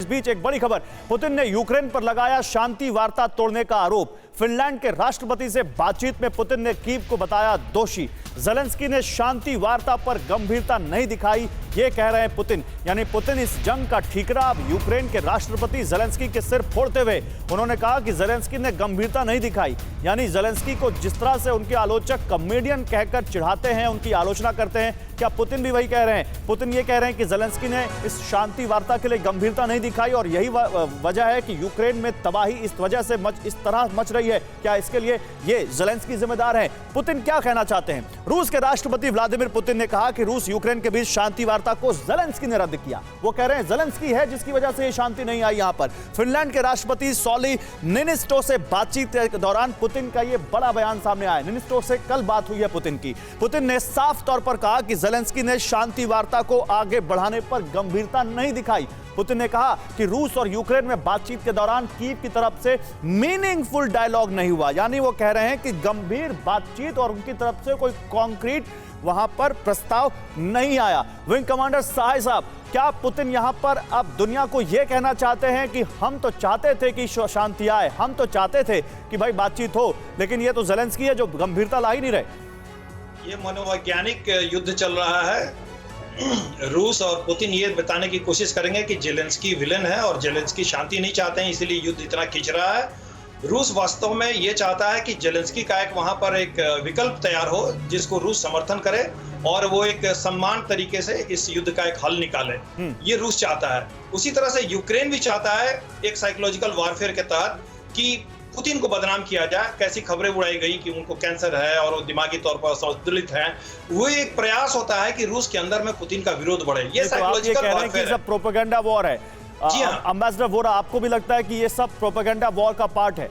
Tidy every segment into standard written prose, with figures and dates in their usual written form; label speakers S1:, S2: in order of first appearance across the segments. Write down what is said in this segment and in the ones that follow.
S1: बीच एक बड़ी खबर, पुतिन ने यूक्रेन पर लगाया शांति वार्ता तोड़ने का आरोप। फिनलैंड के राष्ट्रपति से बातचीत में पुतिन ने कीव को बताया दोषी। ज़ेलेंस्की ने शांति वार्ता पर गंभीरता नहीं दिखाई, ये कह रहे हैं पुतिन। यानी पुतिन इस जंग का ठीकरा अब यूक्रेन के राष्ट्रपति ज़ेलेंस्की के सिर फोड़ते हुए उन्होंने कहा कि ज़ेलेंस्की ने गंभीरता नहीं दिखाई। यानी ज़ेलेंस्की को जिस तरह से उनके आलोचक कॉमेडियन कहकर चिढ़ाते हैं, उनकी आलोचना करते हैं, क्या पुतिन भी वही कह रहे हैं? पुतिन ये कह रहे हैं कि ज़ेलेंस्की ने इस शांति वार्ता के लिए गंभीरता नहीं दिखाई और यही वजह है कि यूक्रेन में तबाही इस वजह से इस तरह मच रही है। क्या इसके लिए ये ज़ेलेंस्की जिम्मेदार है? पुतिन क्या कहना चाहते हैं? रूस के राष्ट्रपति व्लादिमीर पुतिन ने कहा कि रूस यूक्रेन के बीच शांति वार्ता को ज़ेलेंस्की ने रद्द किया। वो कह रहे हैं ज़ेलेंस्की है जिसकी वजह से ये शांति नहीं आई यहां पर। फिनलैंड के राष्ट्रपति सॉली निनिस्टो से बातचीत के दौरान पुतिन का ये बड़ा बयान सामने आया। निनिस्टो से कल बात हुई है पुतिन की। पुतिन ने साफ तौर पर कहा कि ज़ेलेंस्की ने शांति वार्ता को आगे बढ़ाने पर गंभीरता नहीं दिखाई। पुतिन ने कहा कि रूस और यूक्रेन में बातचीत के दौरान कीव की तरफ से मीनिंगफुल डायलॉग नहीं हुआ। यानी वो कह रहे हैं कि गंभीर बातचीत और उनकी तरफ से कोई कॉन्क्रीट वहां पर प्रस्ताव नहीं आया। विंग कमांडर सहाय साहब, क्या पुतिन यहां पर अब दुनिया को यह कहना चाहते हैं कि हम तो चाहते थे कि शांति आए, हम तो चाहते थे कि भाई बातचीत हो, लेकिन ये तो ज़ेलेंस्की है जो गंभीरता ला ही नहीं रहे?
S2: ये मनोवैज्ञानिक युद्ध चल रहा है। रूस और पुतिन ये बताने की कोशिश करेंगे कि ज़ेलेंस्की विलेन है और ज़ेलेंस्की शांति नहीं चाहते हैं, इसीलिए युद्ध इतना खिंच रहा है। रूस वास्तव में ये चाहता है कि ज़ेलेंस्की का एक वहां पर एक विकल्प तैयार हो जिसको रूस समर्थन करे और वो एक सम्मान तरीके से इस युद्ध का एक हल निकाले। ये रूस चाहता है। उसी तरह से यूक्रेन भी चाहता है एक साइकोलॉजिकल वॉरफेयर के तहत कि पुतिन को बदनाम किया जाए। कैसी खबरें उड़ाई गई कि उनको कैंसर है और वो दिमागी तौर पर संतुलित हैं। वो एक प्रयास होता है कि रूस के अंदर में पुतिन का विरोध बढ़े। ये साइकोलॉजिकल वॉरफेयर है।
S1: सब प्रोपेगेंडा वॉर है।
S2: जी हाँ।
S1: एम्बेसडर वोरा, आपको भी लगता है कि ये सब प्रोपेगेंडा वॉर का पार्ट है?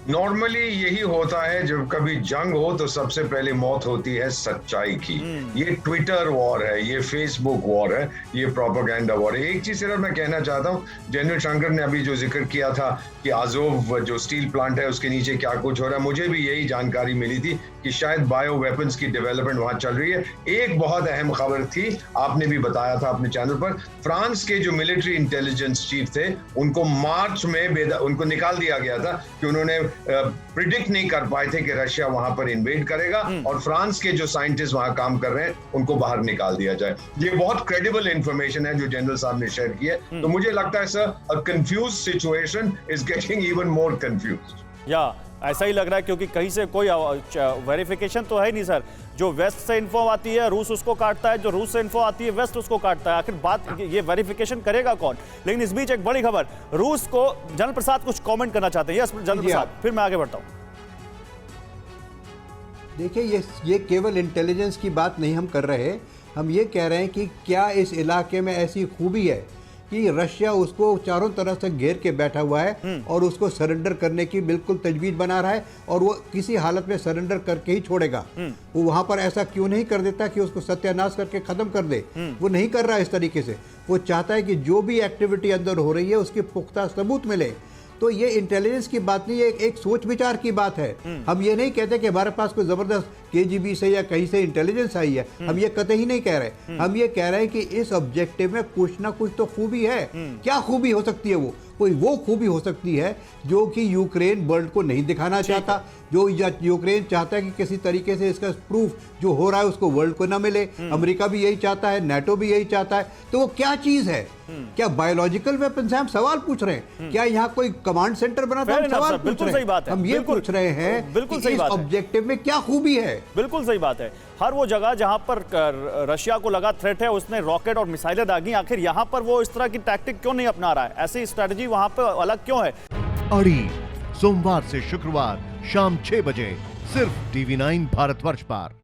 S3: नॉर्मली यही होता है, जब कभी जंग हो तो सबसे पहले मौत होती है सच्चाई की। ये ट्विटर वॉर है, ये फेसबुक वॉर है, ये प्रोपेगेंडा वॉर है। एक चीज सिर्फ मैं कहना चाहता हूँ, जनरल शंकर ने अभी जो जिक्र किया था कि आज़ोव जो स्टील प्लांट है उसके नीचे क्या कुछ हो रहा है, मुझे भी यही जानकारी मिली थी कि शायद बायो वेपन्स की डेवलपमेंट वहां चल रही है। एक बहुत अहम खबर थी, आपने भी बताया था अपने चैनल पर, फ्रांस के जो मिलिट्री इंटेलिजेंस चीफ थे उनको मार्च में उनको निकाल दिया गया था कि उन्होंने प्रिडिक्ट नहीं कर पाए थे कि रशिया वहां पर इन्वेड करेगा और फ्रांस के जो साइंटिस्ट वहां काम कर रहे हैं उनको बाहर निकाल दिया जाए। ये बहुत क्रेडिबल इंफॉर्मेशन है जो जनरल साहब ने शेयर की है। तो मुझे लगता है sir, a confuse situation is getting even more confused.
S1: या ऐसा ही लग रहा है, क्योंकि कहीं से कोई वेरिफिकेशन तो है नहीं सर। जो वेस्ट से इन्फो आती है रूस उसको काटता है, जो रूस से इन्फो आती है वेस्ट उसको काटता है। आखिर बात ये वेरिफिकेशन करेगा कौन? लेकिन इस बीच एक बड़ी खबर, रूस को जनरल प्रसाद कुछ कमेंट करना चाहते हैं। यस जनरल प्रसाद, फिर मैं आगे बढ़ता हूं।
S4: देखिए, ये केवल इंटेलिजेंस की बात नहीं हम कर रहे, हम ये कह रहे हैं कि क्या इस इलाके में ऐसी खूबी है कि रशिया उसको चारों तरफ से घेर के बैठा हुआ है और उसको सरेंडर करने की बिल्कुल तजवीज बना रहा है और वो किसी हालत में सरेंडर करके ही छोड़ेगा। वो वहां पर ऐसा क्यों नहीं कर देता कि उसको सत्यानाश करके खत्म कर दे? वो नहीं कर रहा इस तरीके से। वो चाहता है कि जो भी एक्टिविटी अंदर हो रही है उसके पुख्ता सबूत मिले। तो ये इंटेलिजेंस की बात नहीं है, एक सोच विचार की बात है। हम ये नहीं कहते कि हमारे पास कोई जबरदस्त केजीबी से या कहीं से इंटेलिजेंस आई है, हम ये कतई नहीं कह रहे। हम ये कह रहे हैं कि इस ऑब्जेक्टिव में कुछ ना कुछ तो खूबी है। क्या खूबी हो सकती है? वो खूबी हो सकती है जो कि यूक्रेन वर्ल्ड को नहीं दिखाना चाहता, जो यूक्रेन चाहता है कि किसी तरीके से इसका प्रूफ जो हो रहा है उसको वर्ल्ड को ना मिले। अमेरिका भी यही चाहता है, नाटो भी यही चाहता है। तो वो क्या चीज है? क्या बायोलॉजिकल वेपन से हम सवाल पूछ रहे हैं? क्या यहाँ कोई कमांड सेंटर बना था? हम सवाल पूछ रहे हैं। हम ये पूछ रहे हैं
S1: बिल्कुल
S4: कि इस ऑब्जेक्टिव में क्या खूबी है।
S1: बिल्कुल सही बात है। हर वो जगह जहां पर रशिया को लगा थ्रेट है उसने रॉकेट और मिसाइलें दागी। आखिर यहां पर वो इस तरह की टैक्टिक क्यों नहीं अपना रहा है? ऐसी स्ट्रेटजी वहां पर अलग क्यों है?
S5: अड़ी सोमवार से शुक्रवार शाम 6 बजे सिर्फ TV9 भारतवर्ष पर।